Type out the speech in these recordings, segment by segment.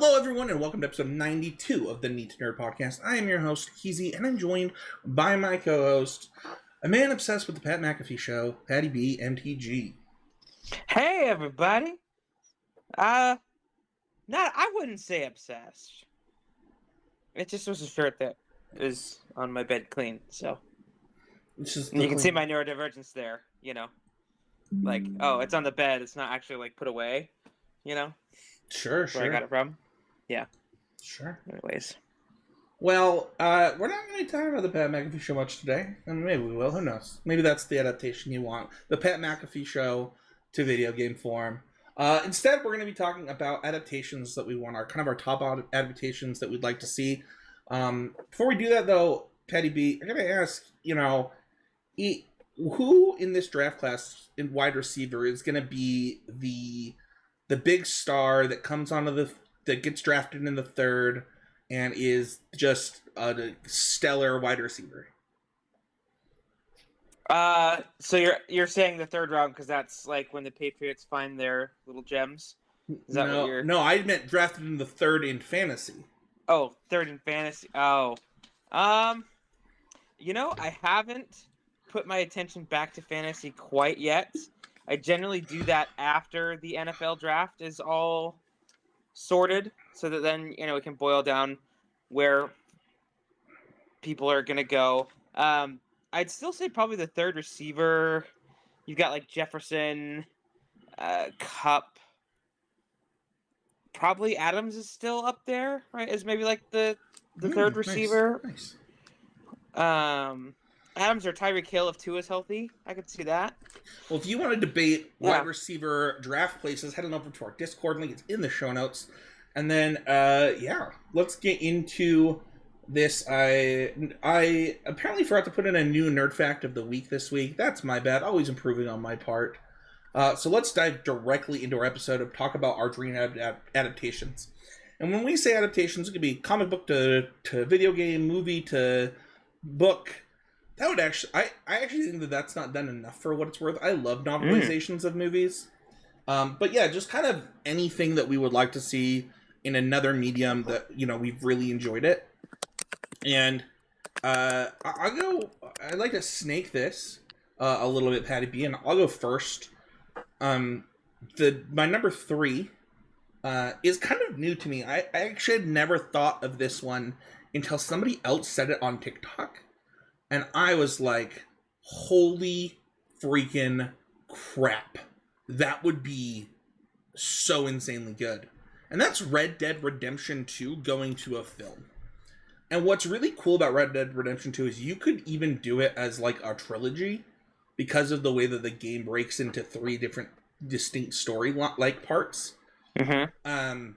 Hello, everyone, and welcome to episode 92 of the Need to Nerd podcast. I am your host, Heezy, and I'm joined by my co-host, a man obsessed with the Pat McAfee show, PaddyB, MTG. Hey, everybody. I wouldn't say obsessed. It just was a shirt that is on my bed clean, so. You can see my neurodivergence there, you know. Like, oh, it's on the bed, it's not actually, like, put away, you know? Sure. Where I got it from. Yeah. Sure. Anyways. Well, we're not going to be talking about the Pat McAfee show much today. And maybe we will, who knows? Maybe that's the adaptation you want. The Pat McAfee show to video game form. Instead, we're going to be talking about adaptations that we want, our top adaptations that we'd like to see. Before we do that, though, PaddyB, I'm going to ask, who in this draft class in wide receiver is going to be the big star that comes that gets drafted in the third and is just a stellar wide receiver? So you're saying the third round because that's like when the Patriots find their little gems? Is that what you're... No, I meant drafted in the third in fantasy. Oh, third in fantasy. Oh. I haven't put my attention back to fantasy quite yet. I generally do that after the NFL draft is all sorted, so that then, it can boil down where people are going to go. I'd still say probably the third receiver. You've got like Jefferson, Cup. Probably Adams is still up there, right? As maybe like the third receiver. Nice. Adams or Tyreek Hill if Tua is healthy. I could see that. Well, if you want to debate wide receiver draft places, head on over to our Discord link. It's in the show notes. And then, let's get into this. I apparently forgot to put in a new nerd fact of the week this week. That's my bad. Always improving on my part. So let's dive directly into our episode of talk about our dream adaptations. And when we say adaptations, it could be comic book to video game, movie to book. That would actually, I actually think that that's not done enough for what it's worth. I love novelizations of movies. But yeah, just kind of anything that we would like to see in another medium that, we've really enjoyed it. And I'd like to snake this a little bit, PaddyB, and I'll go first. My number 3 is kind of new to me. I actually had never thought of this one until somebody else said it on TikTok. And I was like, holy freaking crap. That would be so insanely good. And that's Red Dead Redemption 2 going to a film. And what's really cool about Red Dead Redemption 2 is you could even do it as like a trilogy because of the way that the game breaks into 3 different distinct story-like parts. Mm-hmm.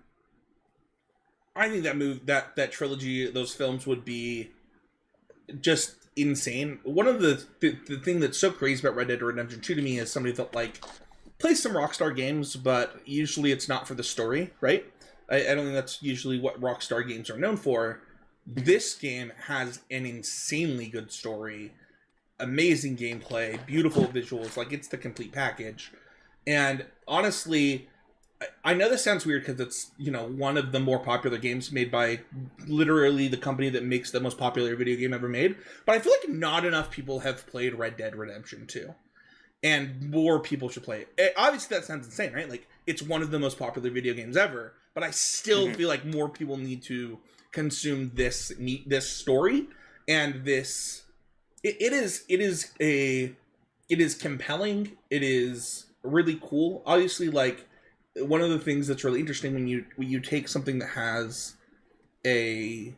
I think that trilogy, those films would be just insane. One of the thing that's so crazy about Red Dead Redemption 2 to me is somebody that like plays some Rockstar games, but usually it's not for the story, right? I don't think that's usually what Rockstar games are known for. This game has an insanely good story, amazing gameplay, beautiful visuals, like it's the complete package. And honestly, I know this sounds weird because it's, one of the more popular games made by literally the company that makes the most popular video game ever made. But I feel like not enough people have played Red Dead Redemption 2. And more people should play it. Obviously, that sounds insane, right? Like, it's one of the most popular video games ever. But I still feel like more people need to consume this story. And this... It is compelling. It is really cool. Obviously, like... One of the things that's really interesting when you take something that has a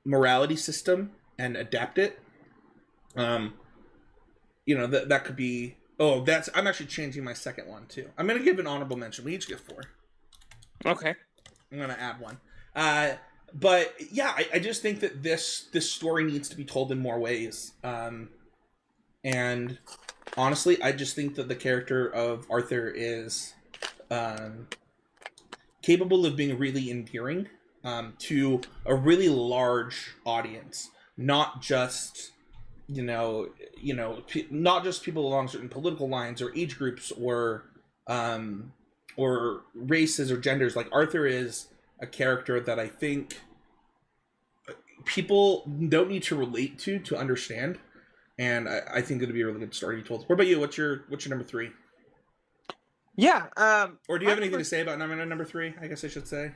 morality system and adapt it, that could be. Oh, I'm actually changing my second one too. I'm gonna give an honorable mention. We each get 4. Okay. I'm gonna add one. But yeah, I just think that this story needs to be told in more ways. And honestly, I just think that the character of Arthur is capable of being really endearing to a really large audience, not just not just people along certain political lines or age groups or races or genders. Like Arthur is a character that I think people don't need to relate to understand, and I think it'd be a really good story to be told. What about you? What's your number three? Yeah. Or do you My have anything number. to say about number three? I guess I should say.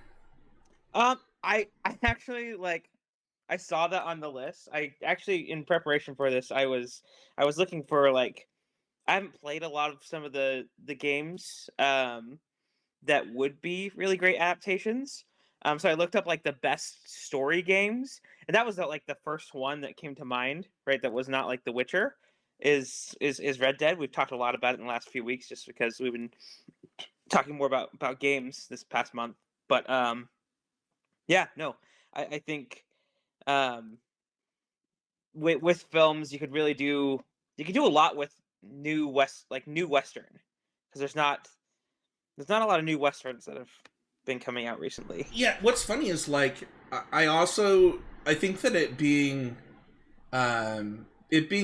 I actually like. I saw that on the list. I actually, in preparation for this, I was looking for like. I haven't played a lot of some of the games that would be really great adaptations. So I looked up like the best story games, and that was like the first one that came to mind, right? That was not like The Witcher. Is Red Dead? We've talked a lot about it in the last few weeks, just because we've been talking more about games this past month. But yeah, no, I think um, with films you could do a lot with new western, because there's not a lot of new westerns that have been coming out recently. Yeah, what's funny is like I think that it being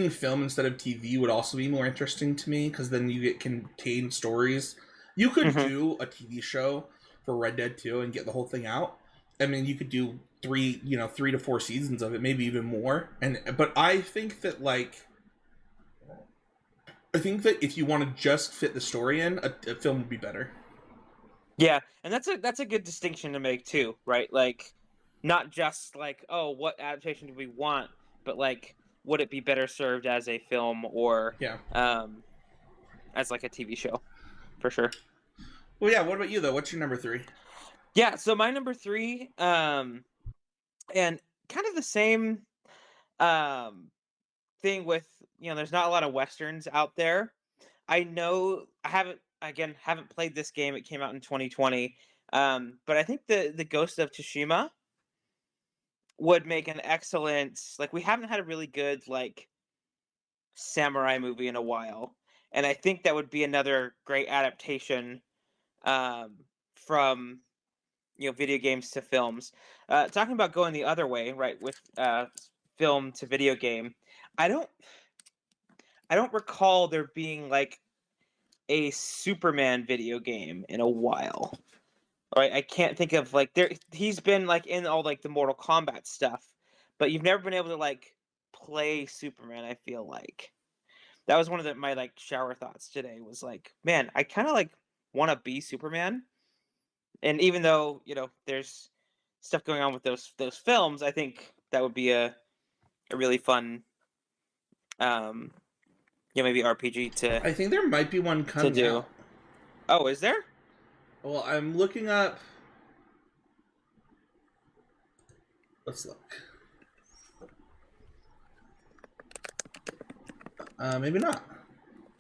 film instead of TV would also be more interesting to me because then you get contained stories. You could Hmm. do a TV show for Red Dead 2 and get the whole thing out. I mean, you could do 3 to 4 seasons of it, maybe even more. And but I think that if you want to just fit the story in, a film would be better. Yeah, and that's a good distinction to make too, right? Like, not just like, oh, what adaptation do we want, but like, would it be better served as a film or Yeah. as like a TV show, for sure. Well, yeah. What about you though? What's your number three? Yeah, so my number three, and kind of the same um thing with, there's not a lot of westerns out there. I know I haven't played this game. It came out in 2020. But I think the Ghost of Tsushima would make an excellent, like, we haven't had a really good like samurai movie in a while. And I think that would be another great adaptation um from video games to films. Talking about going the other way, right, with film to video game. I don't I don't recall there being like a Superman video game in a while. Right? I can't think of like there. He's been like in all like the Mortal Kombat stuff, but you've never been able to like play Superman. I feel like that was one of my like shower thoughts today. Was like, man, I kind of like want to be Superman. And even though there's stuff going on with those films, I think that would be a really fun um maybe RPG I think there might be one to coming do. out. Oh, is there? Well, I'm looking up. Let's look. Maybe not.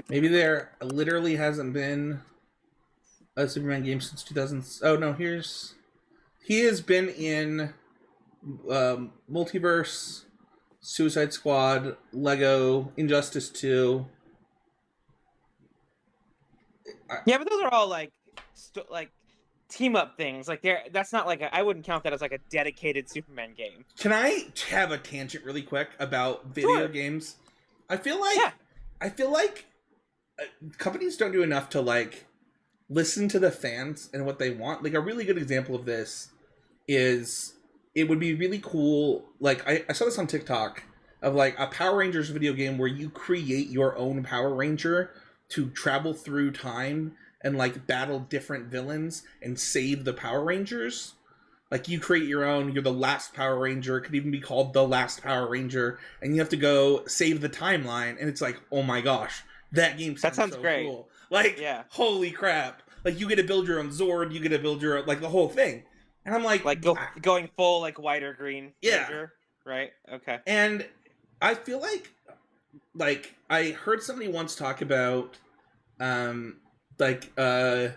Maybe there literally hasn't been a Superman game since 2000. Oh no, he has been in Multiverse, Suicide Squad, Lego, Injustice 2. Yeah, but those are all like like team up things. Like that's not like I wouldn't count that as like a dedicated Superman game. Can I have a tangent really quick about video Sure. games? I feel like Yeah. I feel like companies don't do enough to like listen to the fans and what they want. Like a really good example of this is it would be really cool. Like I saw this on TikTok of like a Power Rangers video game where you create your own Power Ranger to travel through time and like battle different villains and save the Power Rangers. Like you create your own, you're the last Power Ranger, it could even be called the last Power Ranger, and you have to go save the timeline, and it's like, oh my gosh, that game That sounds sounds so great. cool. Like, Yeah. holy crap. Like you get to build your own Zord, you get to build your like the whole thing. And I'm like, Like going full like white or green yeah. Ranger, right? Okay. And I feel like I heard somebody once talk about um like a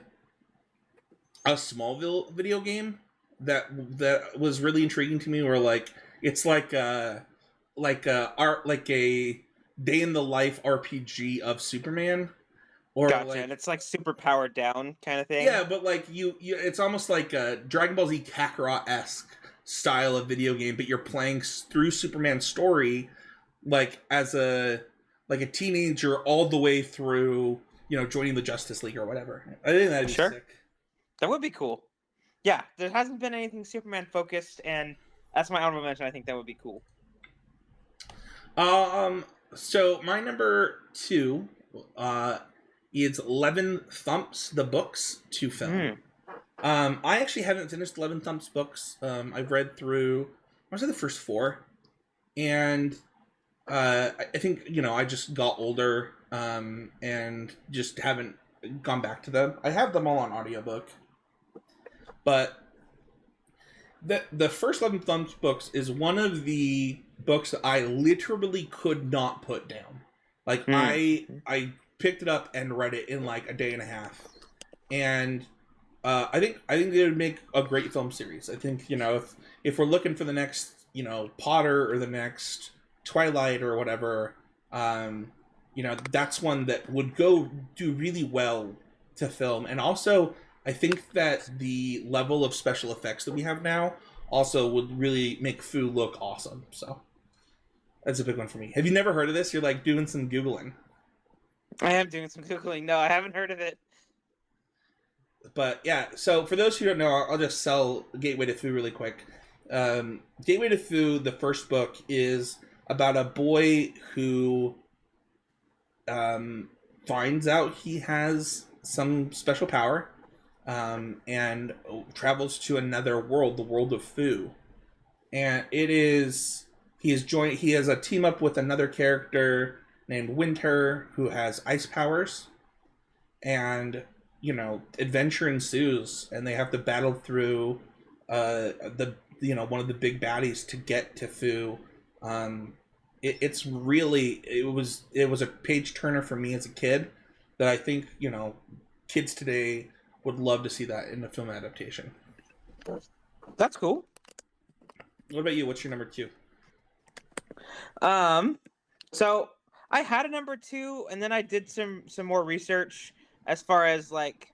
Smallville video game that was really intriguing to me. Where like it's like a day in the life RPG of Superman, or Gotcha. like And it's like super powered down kind of thing. yeah, but like you it's almost like a Dragon Ball Z Kakarot esque style of video game, but you're playing through Superman's story like as a teenager all the way through joining the Justice League or whatever. I think that'd be Sure. sick. That would be cool. Yeah, there hasn't been anything Superman focused, and that's my honorable mention. I think that would be cool. Um, so my number two, uh, is 11 Thumps, the books to film. Mm. I actually haven't finished 11 Thumps books. I've read through, I was the first four, and I think I just got older, and just haven't gone back to them. I have them all on audiobook, but the first 11 Thumbs books is one of the books that I literally could not put down. Like Mm. I picked it up and read it in like a day and a half, and I think they would make a great film series. I think if we're looking for the next Potter or the next Twilight or whatever, that's one that would go do really well to film. And also, I think that the level of special effects that we have now also would really make Fu look awesome. So that's a big one for me. Have you never heard of this? You're like doing some googling. I am doing some googling. No, I haven't heard of it. But yeah, so for those who don't know, I'll just sell Gateway to Fu really quick. Gateway to Fu, the first book, is about a boy who finds out he has some special power, and travels to another world, the world of Fu. And he has a team up with another character named Winter who has ice powers, and adventure ensues, and they have to battle through the one of the big baddies to get to Fu. It's really it was a page turner for me as a kid that I think kids today would love to see that in a film adaptation. That's cool. What about you? What's your number two? So I had a number two, and then I did some more research as far as like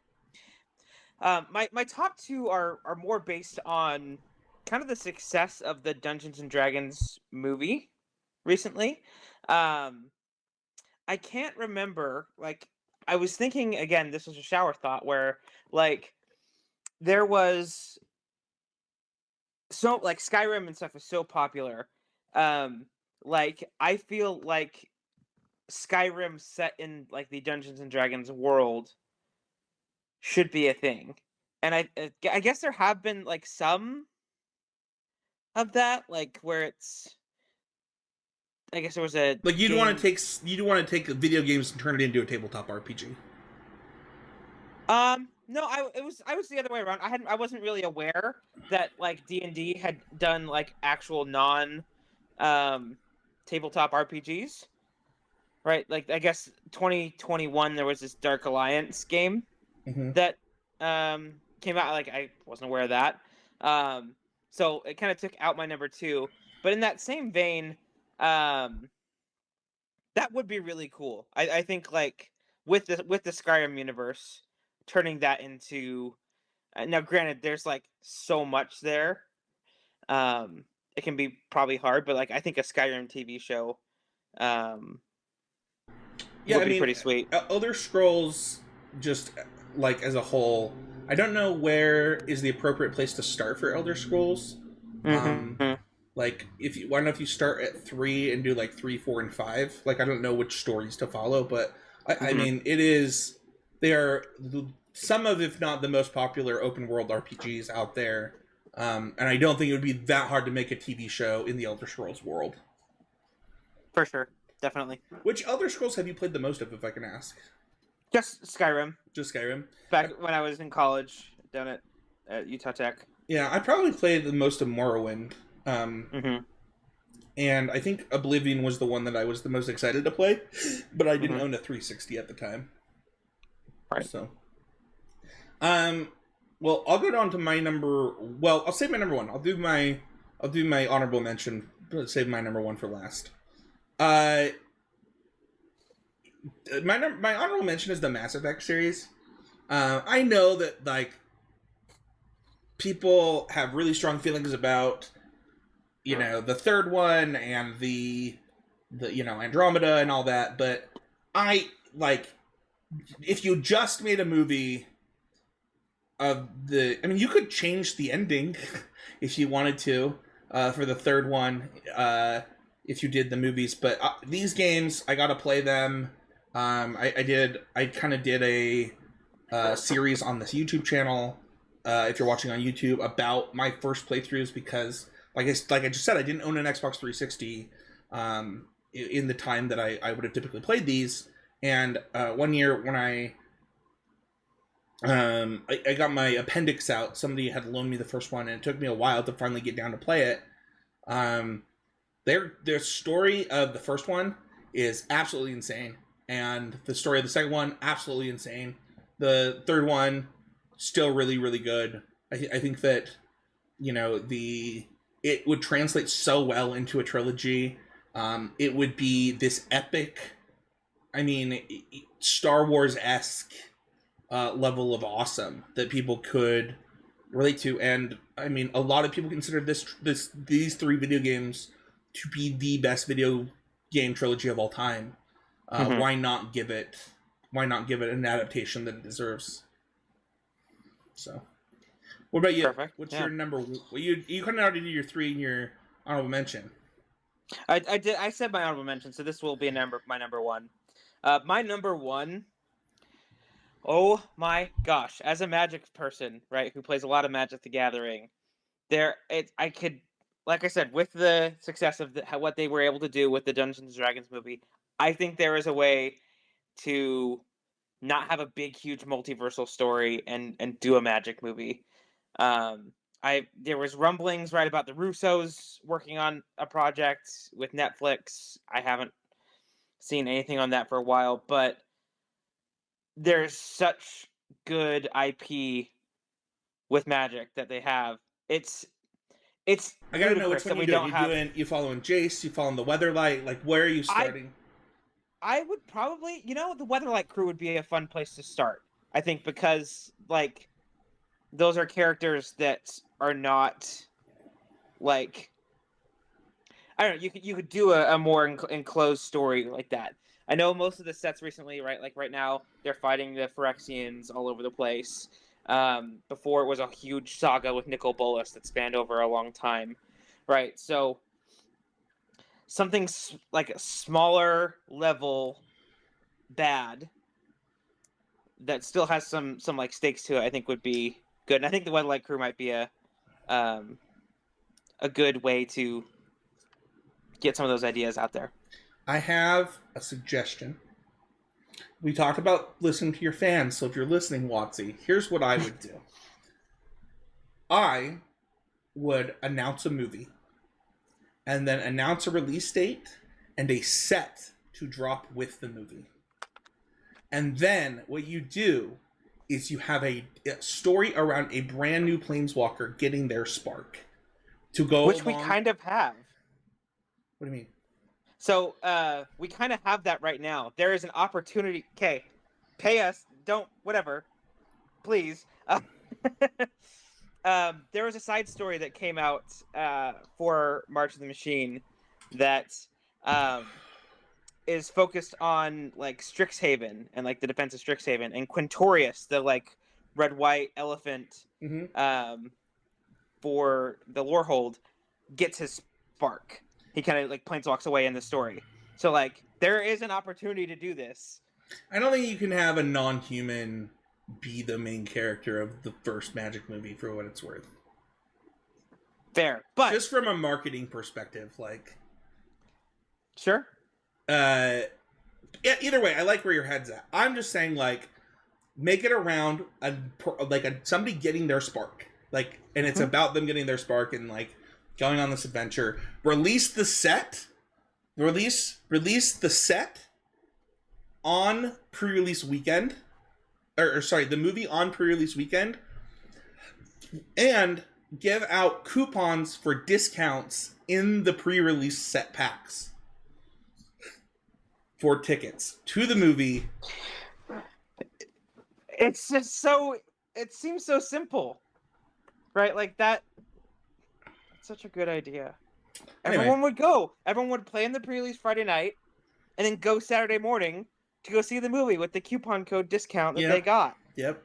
my top two are more based on kind of the success of the Dungeons and Dragons movie recently. Um, I can't remember. Like, I was thinking again. This was a shower thought where like there was so like Skyrim and stuff is so popular. Um, like I feel like Skyrim set in like the Dungeons and Dragons world should be a thing. And I guess there have been like some of that, like where it's I guess there was a Like game. you'd want to take video games and turn it into a tabletop RPG. No, I was the other way around. I wasn't really aware that like D&D had done like actual non tabletop RPGs, right? Like I guess 2021 there was this Dark Alliance game Mm-hmm. that came out. Like I wasn't aware of that. So it kind of took out my number two. But in that same vein, um, that would be really cool. I think like with the Skyrim universe, turning that into now. Granted, there's like so much there. It can be probably hard, but like I think a Skyrim TV show um Yeah, would I be mean, pretty sweet. Elder Scrolls, just like as a whole, I don't know where is the appropriate place to start for Elder Scrolls. Um, Mm-hmm. like I don't know if you start at 3 and do like 3, 4, and 5. Like I don't know which stories to follow, but I Mm-hmm. mean, they are some of, if not the most popular open world RPGs out there. And I don't think it would be that hard to make a TV show in the Elder Scrolls world. For sure, definitely. Which Elder Scrolls have you played the most of, if I can ask? Just Skyrim. Just Skyrim. Back when I was in college down at Utah Tech. Yeah, I probably played the most of Morrowind. Mm-hmm. And I think Oblivion was the one that I was the most excited to play, but I didn't Mm-hmm. own a 360 at the time. Right. So, um, well, I'll go down to my number. Well, I'll save my number one. I'll do my honorable mention. But save my number one for last. Uh, my honorable mention is the Mass Effect series. I know that like people have really strong feelings about the third one and the Andromeda and all that, but I like if you just made a movie I mean, you could change the ending if you wanted to for the third one if you did the movies. But these games, I got to play them. I kind of did a series on this YouTube channel. If you're watching on YouTube, about my first playthroughs because, like I just said, I didn't own an Xbox 360 in the time that I would have typically played these. And one year when I got my appendix out. Somebody had loaned me the first one, and it took me a while to finally get down to play it. Their story of the first one is absolutely insane, and the story of the second one absolutely insane. The third one still really really good. I think that it would translate so well into a trilogy. It would be this epic. I mean, Star Wars-esque level of awesome that people could relate to, and I mean, a lot of people consider these three video games to be the best video game trilogy of all time. Why not give it an adaptation that it deserves? So, what about you? Perfect. What's your number? Well, you kind of already did your three and your honorable mention. I did. I said my honorable mention, so this will be my number one. My number one. Oh my gosh! As a Magic person, right, who plays a lot of Magic: The Gathering, I could, like I said, with the success of what they were able to do with the Dungeons and Dragons movie, I think there is a way to not have a big, huge multiversal story and do a Magic movie. There was rumblings right about the Russos working on a project with Netflix. I haven't seen anything on that for a while, but there's such good IP with Magic that they have. It's I gotta know which ludicrous one that we you're don't have. you following Jace? You following the Weatherlight? Like, where are you starting? I would probably, the Weatherlight crew would be a fun place to start. I think because like those are characters that are not like, I don't know. You could do a more enclosed story like that. I know most of the sets recently, right? Like right now, they're fighting the Phyrexians all over the place. Before it was a huge saga with Nicol Bolas that spanned over a long time, right? So something like a smaller level bad that still has some like stakes to it, I think would be good. And I think the Weatherlight crew might be a good way to get some of those ideas out there. I have a suggestion. We talked about listening to your fans, so if you're listening, Watsy, here's what I would do. I would announce a movie, and then announce a release date and a set to drop with the movie. And then what you do is you have a story around a brand new Planeswalker getting their spark to go Which along. we kind of have. What do you mean? So we kind of have that right now. There is an opportunity. Okay, pay us. Don't whatever, please. There was a side story that came out for March of the Machine that is focused on like Strixhaven and like the defense of Strixhaven, and Quintorius, the like red-white elephant for the Lorehold, gets his spark. He kind of like planeswalks away in the story. So like there is an opportunity to do this. I don't think you can have a non-human be the main character of the first Magic movie for what it's worth. Fair, but just from a marketing perspective, like sure. Yeah, either way, I like where your head's at. I'm just saying, like, make it around somebody getting their spark, like, and it's about them getting their spark and like going on this adventure. Release the set on pre-release weekend, or sorry, the movie on pre-release weekend, and give out coupons for discounts in the pre-release set packs for tickets to the movie. It's just it seems so simple, right? Like that. It's such a good idea. Anyway. Everyone would go. Everyone would play in the pre-release Friday night, and then go Saturday morning to go see the movie with the coupon code discount that they got. Yep.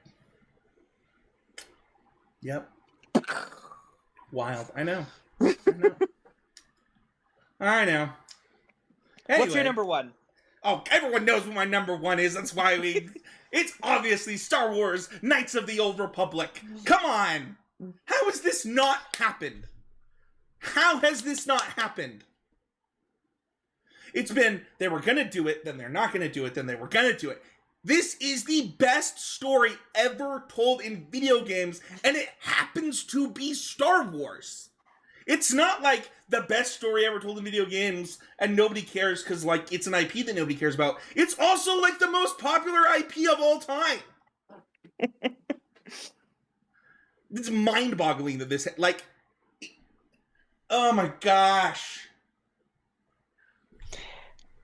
Yep. Wild. I know. I know. I know. Anyway. What's your number one? Oh, everyone knows what my number one is. That's why it's obviously Star Wars Knights of the Old Republic. Come on! How has this not happened? How has this not happened? It's been, they were gonna do it, then they're not gonna do it, then they were gonna do it. This is the best story ever told in video games, and it happens to be Star Wars. It's not like the best story ever told in video games and nobody cares because, like, it's an IP that nobody cares about. It's also, like, the most popular IP of all time. It's mind-boggling that this, like, oh my gosh.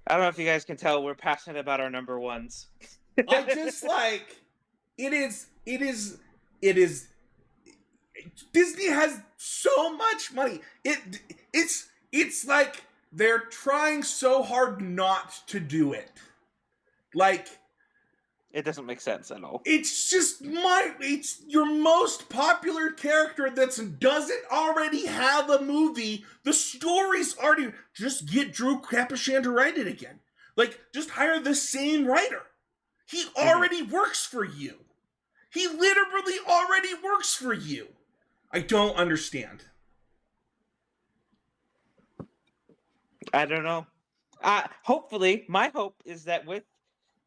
I don't know if you guys can tell, we're passionate about our number ones. I just, like, it is, Disney has so much money. It's like they're trying so hard not to do it. Like, it doesn't make sense at all. It's just it's your most popular character that doesn't already have a movie. The story's already, just get Drew Capuchan to write it again. Like, just hire the same writer. He already works for you. He literally already works for you. I don't understand. I don't know. Hopefully, my hope is that with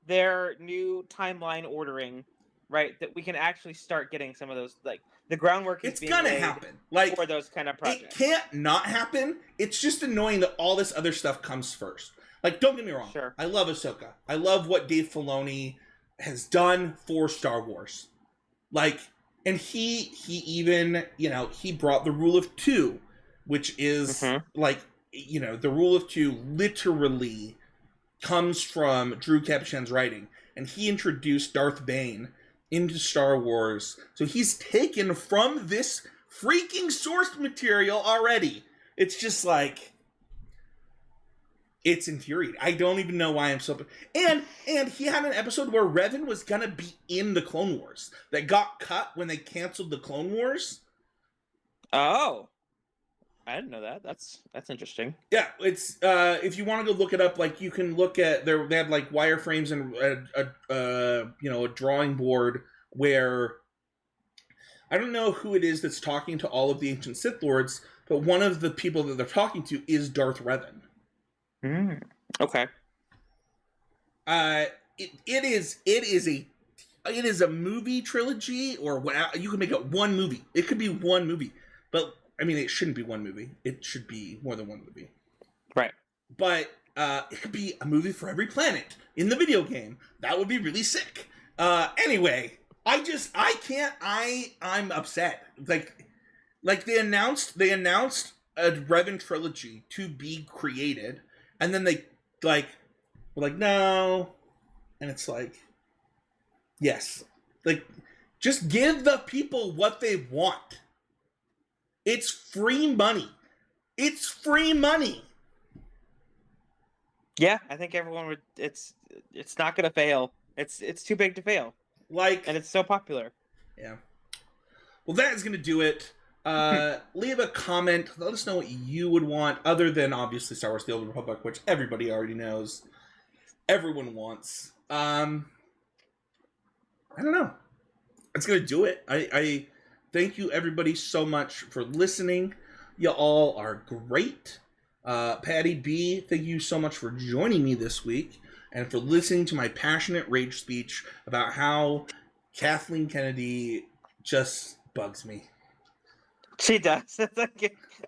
their new timeline ordering, right, that we can actually start getting some of those, like, the groundwork is being laid. It's gonna happen. Like, for those kind of projects. It can't not happen. It's just annoying that all this other stuff comes first. Like, don't get me wrong. Sure. I love Ahsoka. I love what Dave Filoni has done for Star Wars. Like, and he even, he brought the rule of two, which is, like, the rule of two literally comes from Drew Capuchan's writing. And he introduced Darth Bane into Star Wars. So he's taken from this freaking source material already. It's just like, it's infuriating. I don't even know why I'm so... And he had an episode where Revan was gonna be in the Clone Wars that got cut when they canceled the Clone Wars. Oh. I didn't know that. That's interesting. Yeah, it's if you want to go look it up, like, you can look at they had like wireframes and a drawing board where I don't know who it is that's talking to all of the ancient Sith Lords, but one of the people that they're talking to is Darth Revan. Okay. It is a movie trilogy, or what, you can make it one movie. It could be one movie, but I mean, it shouldn't be one movie. It should be more than one movie. Right. But it could be a movie for every planet in the video game. That would be really sick. Anyway, I'm upset. Like they announced a Revan trilogy to be created, and then they were like, no. And it's like, yes. Like, just give the people what they want. It's free money. It's free money. Yeah, I think everyone would. It's not gonna fail. It's too big to fail. Like, and it's so popular. Yeah. Well, that is gonna do it. Leave a comment. Let us know what you would want, other than obviously Star Wars: The Old Republic, which everybody already knows. Everyone wants. I don't know. It's gonna do it. I thank you everybody so much for listening. You all are great. PaddyB, thank you so much for joining me this week and for listening to my passionate rage speech about how Kathleen Kennedy just bugs me. She does.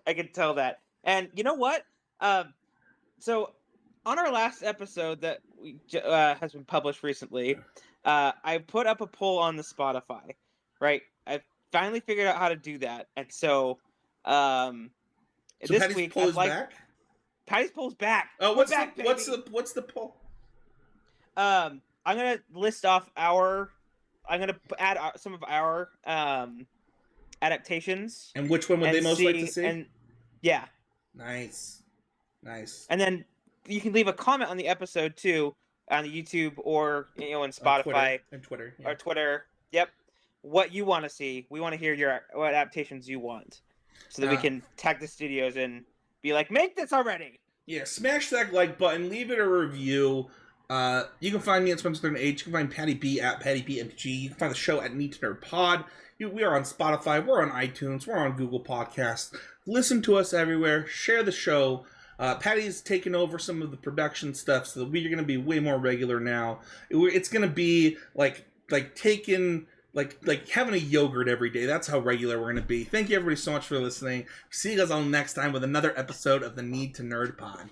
I can tell that. And you know what? So on our last episode that has been published recently, I put up a poll on the Spotify, right? I finally figured out how to do that, and so this Patty's week poll is back? Patty's poll's back. Oh, what's the poll? I'm gonna list off I'm gonna add some of our adaptations. And which one would they most like to see? And yeah. Nice. And then you can leave a comment on the episode too, on YouTube or in Spotify and Twitter. Or Twitter. Yep. what you want to see. We want to hear what adaptations you want, so that we can tag the studios and be like, make this already. Yeah, smash that like button, leave it a review. You can find me at Spencer H. You can find Patty B at PaddyBMG. You can find the show at Need to Nerd Pod. We are on Spotify. We're on iTunes. We're on Google Podcasts. Listen to us everywhere. Share the show. Patty's taken over some of the production stuff, so we're going to be way more regular now. It's going to be like taking like having a yogurt every day. That's how regular we're going to be. Thank you everybody so much for listening. See you guys all next time with another episode of the Need to Nerd Pod.